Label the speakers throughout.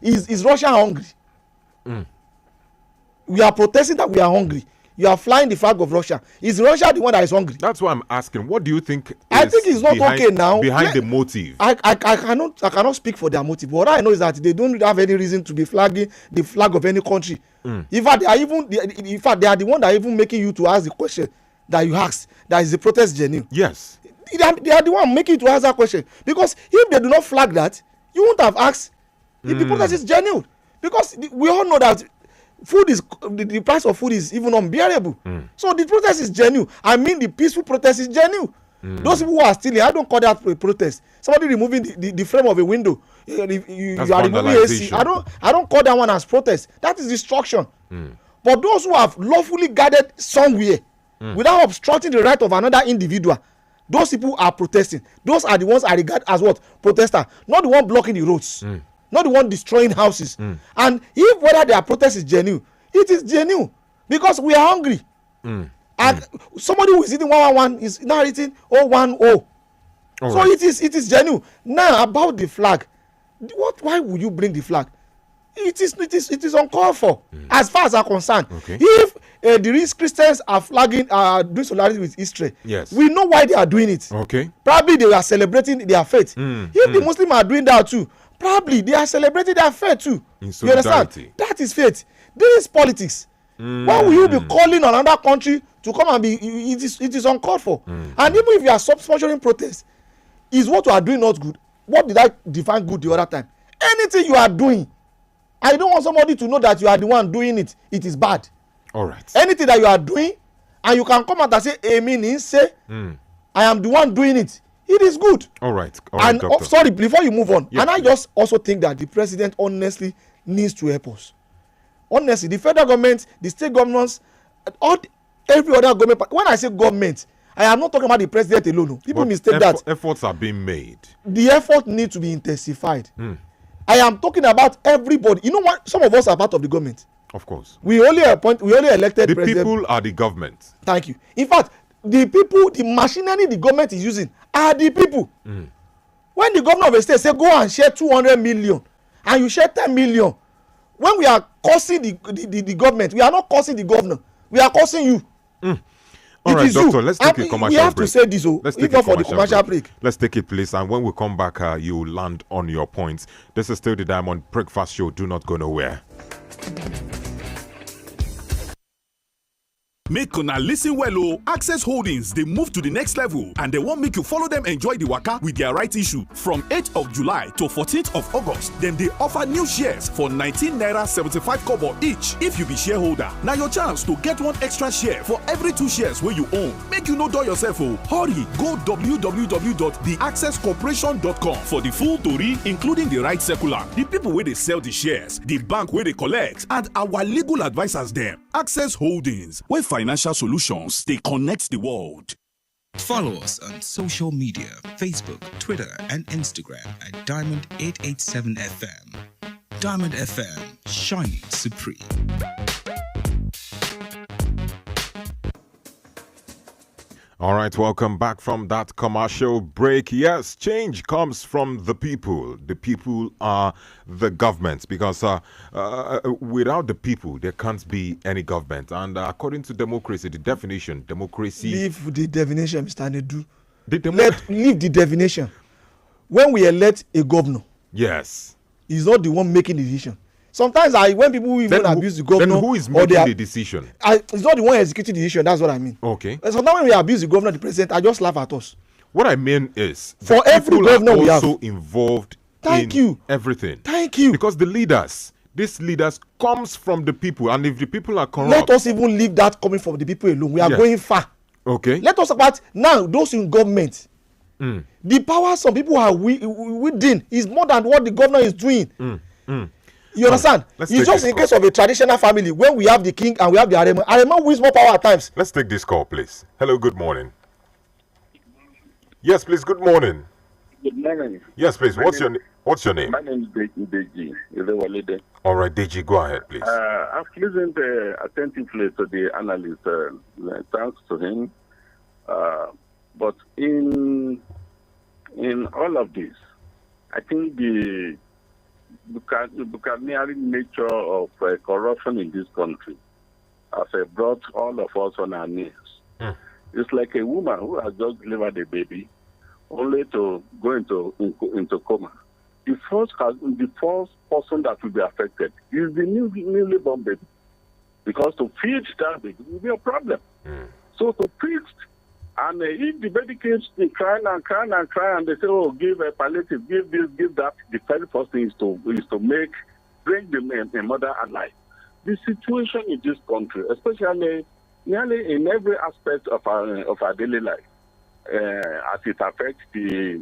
Speaker 1: Is Russia hungry?
Speaker 2: Mm.
Speaker 1: We are protesting that we are hungry. You are flying the flag of Russia. Is Russia the one that is hungry?
Speaker 2: That's why I'm asking. What do you think?
Speaker 1: I think it's not okay now.
Speaker 2: Behind the motive.
Speaker 1: I cannot speak for their motive. But what I know is that they don't have any reason to be flagging the flag of any country. In fact, they are the one that are even making you to ask the question that you asked. That is the protest genuine.
Speaker 2: Yes.
Speaker 1: They are the one making you to ask that question. Because if they do not flag that, you won't have asked if the protest is genuine. Because we all know that food is the price of food is even unbearable. So the protest is genuine. I mean, the peaceful protest is genuine. Those people who are stealing, I don't call that a protest. Somebody removing the frame of a window, you are removing AC. I don't call that one as protest. That is destruction. But those who have lawfully gathered somewhere without obstructing the right of another individual, those people are protesting. Those are the ones I regard as what? Protester, not the one blocking the roads. Not the one destroying houses. And if whether their protest is genuine, it is genuine because we are hungry. And somebody who is eating 111 is now eating 010. So right. it is genuine. Now about the flag, why would you bring the flag? It is uncalled for as far as I'm concerned.
Speaker 2: Okay.
Speaker 1: If the rich Christians are flagging, doing solidarity with Israel,
Speaker 2: yes,
Speaker 1: we know why they are doing it.
Speaker 2: Okay.
Speaker 1: Probably they are celebrating their faith. If the Muslims are doing that too, probably they are celebrating their faith too.
Speaker 2: In solidarity.
Speaker 1: You understand? That is faith. This is politics. Why will you be calling on another country to come and be? It is uncalled for. And even if you are sponsoring protests, is what you are doing not good? What did I define good the other time? Anything you are doing, I don't want somebody to know that you are the one doing it. It is bad.
Speaker 2: All right.
Speaker 1: Anything that you are doing, and you can come out and say, "Amen," say, "I am the one doing it." It is good.
Speaker 2: All right.
Speaker 1: And sorry, before you move on,
Speaker 2: yeah,
Speaker 1: and I just also think that the president honestly needs to help us. Honestly, the federal government, the state governments, every other government. When I say government, I am not talking about the president alone. People mistake that.
Speaker 2: Efforts are being made.
Speaker 1: The effort needs to be intensified. I am talking about everybody. You know what? Some of us are part of the government.
Speaker 2: Of course.
Speaker 1: We only elected
Speaker 2: the
Speaker 1: president.
Speaker 2: people are the government.
Speaker 1: Thank you. In fact, the people, the machinery the government is using are the people. When the governor of a state say go and share 200 million and you share 10 million, when we are cursing the government, we are not cursing the governor, we are cursing you.
Speaker 2: All right, doctor, let's take a commercial break.
Speaker 1: We have to say this,
Speaker 2: let's take it
Speaker 1: for the commercial break.
Speaker 2: Let's take it, please. And when we come back, you land on your points. This is still the Diamond Breakfast Show. Do not go nowhere.
Speaker 3: Make una listen well o. Access Holdings dey move to the next level and they wan make you follow them enjoy the waka with their right issue. From 8th of July to 14th of August, dem dey offer new shares for 19 naira 75 kobo each. If you be shareholder, na your chance to get one extra share for every 2 shares wey you own. Make you no dull yourself o. Hurry go www.theaccesscorporation.com for the full tori, including the right circular, the people wey dey sell the shares, the bank wey dey collect, and our legal advisors dem. Access Holdings, wey financial solutions they connect the world.
Speaker 4: Follow us on social media, Facebook, Twitter, and Instagram at Diamond 887 FM. Diamond FM, shining supreme.
Speaker 2: All right, welcome back from that commercial break. Yes, change comes from the people. The people are the government because without the people, there can't be any government. And according to democracy, the definition, democracy...
Speaker 1: Leave the definition, Mr. Nedu. Leave the definition. When we elect a governor,
Speaker 2: yes,
Speaker 1: he's not the one making the decision. Sometimes when people even abuse the governor,
Speaker 2: then who is making the decision?
Speaker 1: It's not the one executing the decision. That's what I mean.
Speaker 2: Okay.
Speaker 1: And sometimes when we abuse the governor, the president, I just laugh at us.
Speaker 2: What I mean is,
Speaker 1: for every governor we have,
Speaker 2: also involved in everything.
Speaker 1: Thank you.
Speaker 2: Because these leaders comes from the people, and if the people are corrupt,
Speaker 1: let us even leave that coming from the people alone. We are going far.
Speaker 2: Okay.
Speaker 1: Let us talk about now those in government. The power some people are within is more than what the governor is doing. You understand? It's just in case of a traditional family when we have the king and we have the Arema. Arema wins more power at times.
Speaker 2: Let's take this call, please. Hello, good morning. Yes, please. Good morning.
Speaker 5: Good morning.
Speaker 2: Yes, please. What's your name?
Speaker 5: My name is Deji.
Speaker 2: All right, Deji, go ahead, please.
Speaker 5: I've listened attentively to the analyst. Thanks to him. But in all of this, I think the buccaneering nature of corruption in this country has brought all of us on our knees. It's like a woman who has just delivered a baby, only to go into coma. The first person that will be affected is the newly born baby, because to feed that baby will be a problem. So to feed, and if the baby keeps crying and crying and crying, and they say, "Oh, give a palliative, give this, give that," the very first thing is to bring the mother alive. The situation in this country, especially nearly in every aspect of our daily life, as it affects the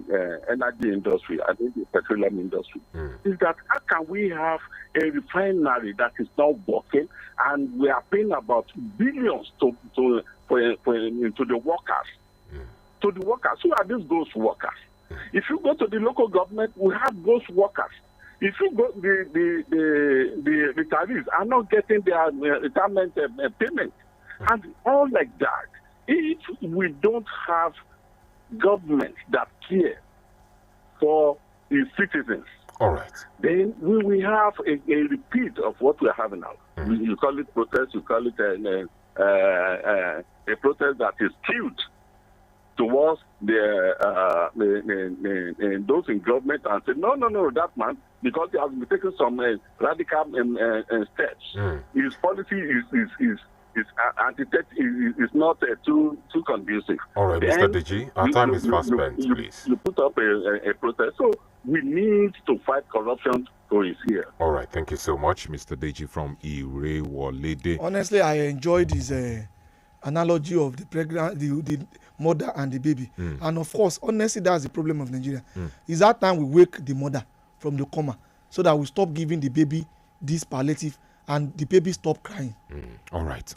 Speaker 5: energy industry, I think the petroleum industry, is that how can we have a refinery that is not working, and we are paying about billions to the workers? To the workers, who are these ghost workers? If you go to the local government, we have ghost workers. If you go, the retirees are not getting their retirement payment, and all like that. If we don't have government that care for its citizens,
Speaker 2: all right,
Speaker 5: then we will have a repeat of what we are having now. You call it protest, you call it a protest that is skewed towards those in government, and say, no, that man, because he has been taking some radical steps. His policy is not too conducive.
Speaker 2: All right, Mr. Deji, our time is fast spent, please.
Speaker 5: You put up a protest. So we need to fight corruption, so it's here.
Speaker 2: All right, thank you so much, Mr. Deji from Irewolede.
Speaker 1: Honestly, I enjoyed his analogy of the mother and the baby. And of course, honestly, that's the problem of Nigeria. It's that time we wake the mother from the coma, so that we stop giving the baby this palliative and the baby stop crying.
Speaker 2: All right.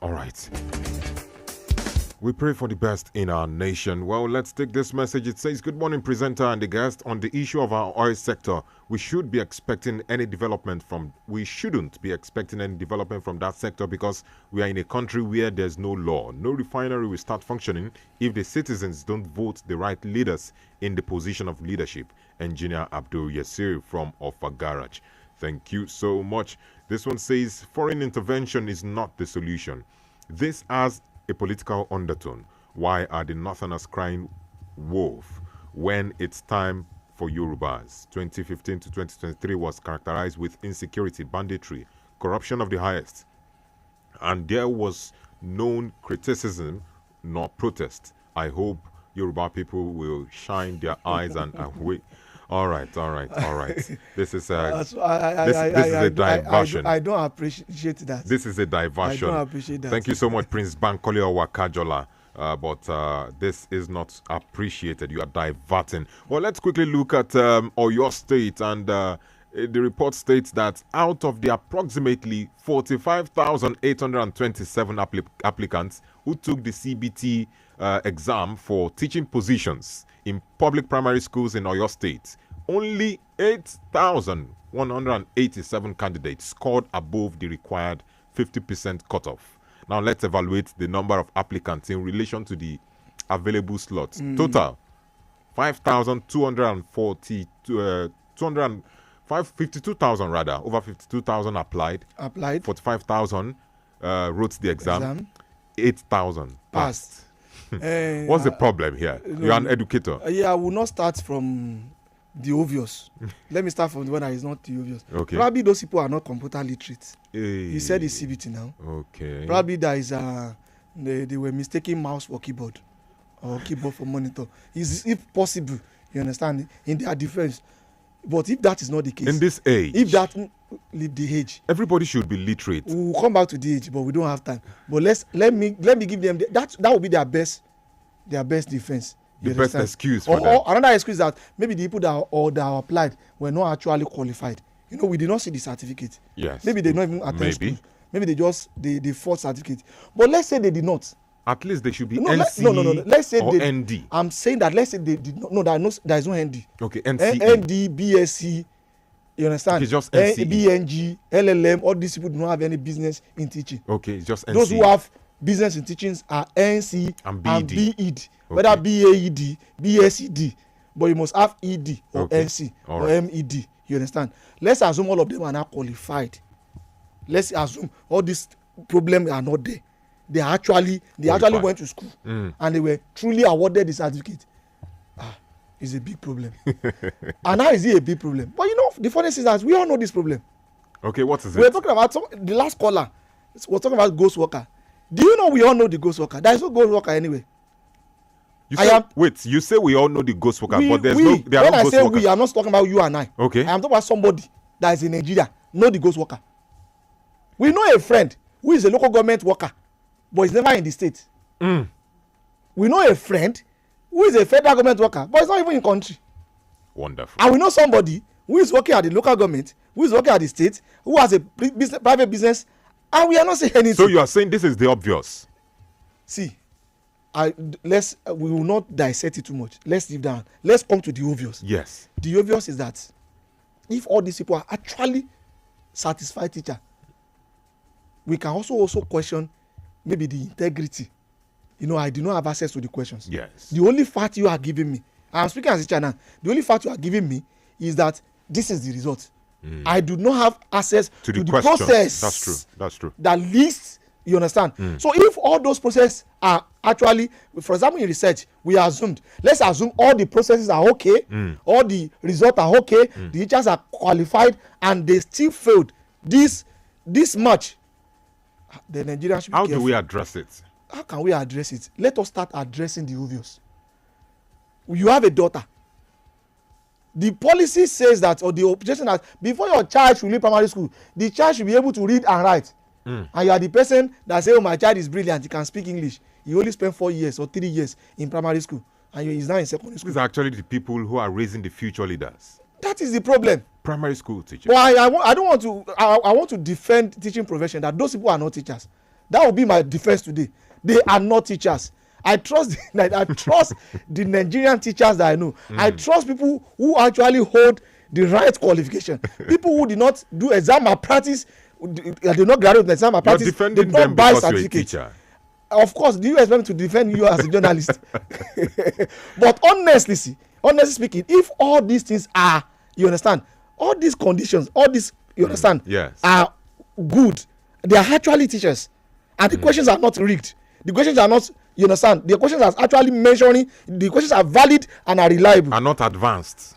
Speaker 2: We pray for the best in our nation. Well, let's take this message. It says, "Good morning, presenter and the guest. On the issue of our oil sector, we shouldn't be expecting any development from that sector, because we are in a country where there's no law. No refinery will start functioning if the citizens don't vote the right leaders in the position of leadership." Engineer Abdul Yasir from Offa Garage. Thank you so much. This one says, "Foreign intervention is not the solution. This has a political undertone. Why are the Northerners crying wolf when it's time for Yorubas? 2015 to 2023 was characterized with insecurity, banditry, corruption of the highest, and there was no criticism nor protest. I hope Yoruba people will shine their eyes and away." All right. This is a diversion.
Speaker 1: I don't appreciate that.
Speaker 2: This is a diversion.
Speaker 1: I don't appreciate that.
Speaker 2: Thank you so much, Prince Bankole Owakajola. But this is not appreciated. You are diverting. Well, let's quickly look at Oyo State, and the report states that out of the approximately 45,827 applicants who took the CBT exam for teaching positions in public primary schools in Oyo State, only 8,187 candidates scored above the required 50% cutoff. Now let's evaluate the number of applicants in relation to the available slots. Total 52,000 rather. Over 52,000 applied. 45,000 wrote the exam. 8,000 passed. What's the problem here? You're an educator.
Speaker 1: I will not start from the obvious. Let me start from the one that is not the obvious.
Speaker 2: Okay.
Speaker 1: Probably those people are not computer literate.
Speaker 2: Hey.
Speaker 1: You said it's CBT now.
Speaker 2: Okay.
Speaker 1: Probably there is they were mistaking mouse for keyboard or keyboard for monitor. If possible, you understand, in their defense. But if that is not the case,
Speaker 2: in this age,
Speaker 1: if that leave the age,
Speaker 2: everybody should be literate.
Speaker 1: We will come back to the age, but we don't have time. But let me give them that will be their best defense.
Speaker 2: The best excuse for them.
Speaker 1: Or another excuse that maybe the people that applied were not actually qualified. You know, we did not see the certificate.
Speaker 2: Yes.
Speaker 1: Maybe they not even attend school. Maybe they just they fought certificate. But let's say they did not.
Speaker 2: At least they should be
Speaker 1: NC
Speaker 2: no.
Speaker 1: Let's say
Speaker 2: or
Speaker 1: they,
Speaker 2: ND.
Speaker 1: I'm saying that let's say they did not. No, there is no ND.
Speaker 2: Okay, NCE.
Speaker 1: ND, BSc. You understand?
Speaker 2: It's just NCE.
Speaker 1: BNG, LLM. All these people do not have any business in teaching.
Speaker 2: Okay, it's just NCE.
Speaker 1: Those who have business in teachings are NC
Speaker 2: and
Speaker 1: BEd.
Speaker 2: Okay.
Speaker 1: Whether BAED, BSED, but you must have ED or
Speaker 2: okay.
Speaker 1: NC
Speaker 2: All
Speaker 1: or
Speaker 2: right.
Speaker 1: MED. You understand? Let's assume all of them are now qualified. Let's assume all these problems are not there. They actually went to school and they were truly awarded the certificate. It's a big problem. And how is it a big problem? But the funny thing is that we all know this problem.
Speaker 2: Okay, what is it?
Speaker 1: We're talking about the last caller. We're talking about ghost worker. Do you know we all know the ghost worker? There is no ghost worker anyway.
Speaker 2: You say we all know the ghost worker, but there are
Speaker 1: when
Speaker 2: no ghost
Speaker 1: I say
Speaker 2: workers.
Speaker 1: we, I'm not talking about you and I.
Speaker 2: Okay.
Speaker 1: I'm talking about somebody that is in Nigeria, know the ghost worker. We know a friend who is a local government worker, but he's never in the state. We know a friend who is a federal government worker, but he's not even in country.
Speaker 2: Wonderful.
Speaker 1: And we know somebody who is working at the local government, who is working at the state, who has a private business, and we are not saying anything.
Speaker 2: So you are saying this is the obvious?
Speaker 1: See, we will not dissect it too much. Let's leave down. Let's come to the obvious.
Speaker 2: Yes.
Speaker 1: The obvious is that if all these people are actually satisfied teacher, we can also question maybe the integrity. I do not have access to the questions.
Speaker 2: Yes.
Speaker 1: The only fact you are giving me, I'm speaking as a teacher now, the only fact you are giving me is that this is the result. I do not have access to the process.
Speaker 2: That's true.
Speaker 1: That leads, you understand? So if all those processes are actually, for example, in research, let's assume all the processes are okay, all the results are okay, the teachers are qualified, and they still failed this much, the Nigerians should be careful.
Speaker 2: How do we address it?
Speaker 1: How can we address it? Let us start addressing the obvious. You have a daughter. The policy says that, or the objection that before your child should leave primary school, the child should be able to read and write. And you are the person that say, my child is brilliant, he can speak English. He only spent 4 years or 3 years in primary school, and he's now in secondary school.
Speaker 2: These are actually the people who are raising the future leaders.
Speaker 1: That is the problem.
Speaker 2: Primary school teachers.
Speaker 1: But I don't want to. I want to defend teaching profession, that those people are not teachers. That will be my defense today. They are not teachers. I trust the Nigerian teachers that I know. I trust people who actually hold the right qualification. People who did not do exam malpractice, they did not graduate with exam malpractice, did not buy certificates. Of course, do you expect me to defend you as a journalist? But honestly speaking, if all these things are, you understand, all these conditions, all these, you understand, are good, they are actually teachers, and the questions are not rigged. The questions are not, you understand, the questions are actually measuring, the questions are valid and are reliable.
Speaker 2: Are not advanced.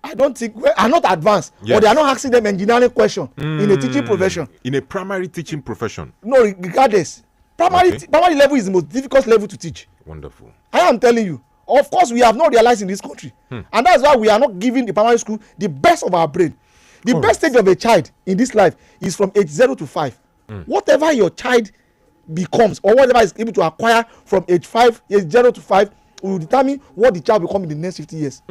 Speaker 1: I don't think, are not advanced, or they are not asking them engineering question in a teaching profession.
Speaker 2: In a primary teaching profession.
Speaker 1: No, regardless. Primary level is the most difficult level to teach.
Speaker 2: Wonderful.
Speaker 1: I am telling you. Of course, we have not realized in this country. And that's why we are not giving the primary school the best of our brain. The best stage of a child in this life is from age 0 to 5. Whatever your child becomes, or whatever is able to acquire from age 0 to 5, will determine what the child will become in the next 50 years.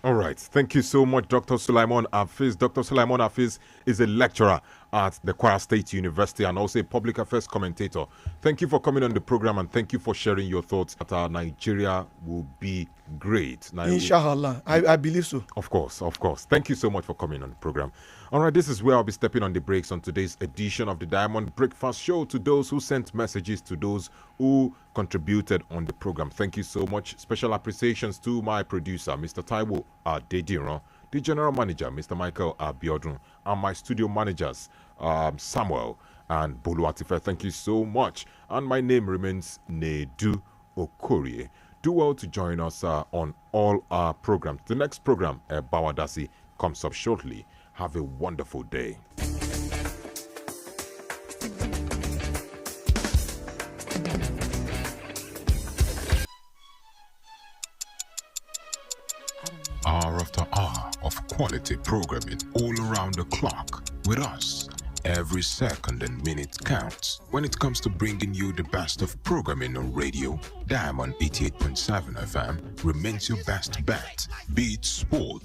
Speaker 2: All right. Thank you so much, Dr. Sulaiman Hafiz. Dr. Sulaiman Hafiz is a lecturer at the Kwara State University and also a public affairs commentator. Thank you for coming on the program, and thank you for sharing your thoughts that Nigeria will be great.
Speaker 1: Inshallah. I believe so.
Speaker 2: Of course. Thank you so much for coming on the program. All right, this is where I'll be stepping on the brakes on today's edition of the Diamond Breakfast Show. To those who sent messages, to those who contributed on the program, thank you so much. Special appreciations to my producer, Mr. Taiwo Adediran, the general manager, Mr. Michael Abiodun, and my studio managers, Samuel and Boluatife. Thank you so much. And my name remains Nedu Okorie. Do well to join us on all our programs. The next program, Bawadasi, comes up shortly. Have a wonderful day.
Speaker 4: Hour after hour of quality programming all around the clock. With us, every second and minute counts. When it comes to bringing you the best of programming on radio, Diamond 88.7 FM remains your best bet. Be it sport,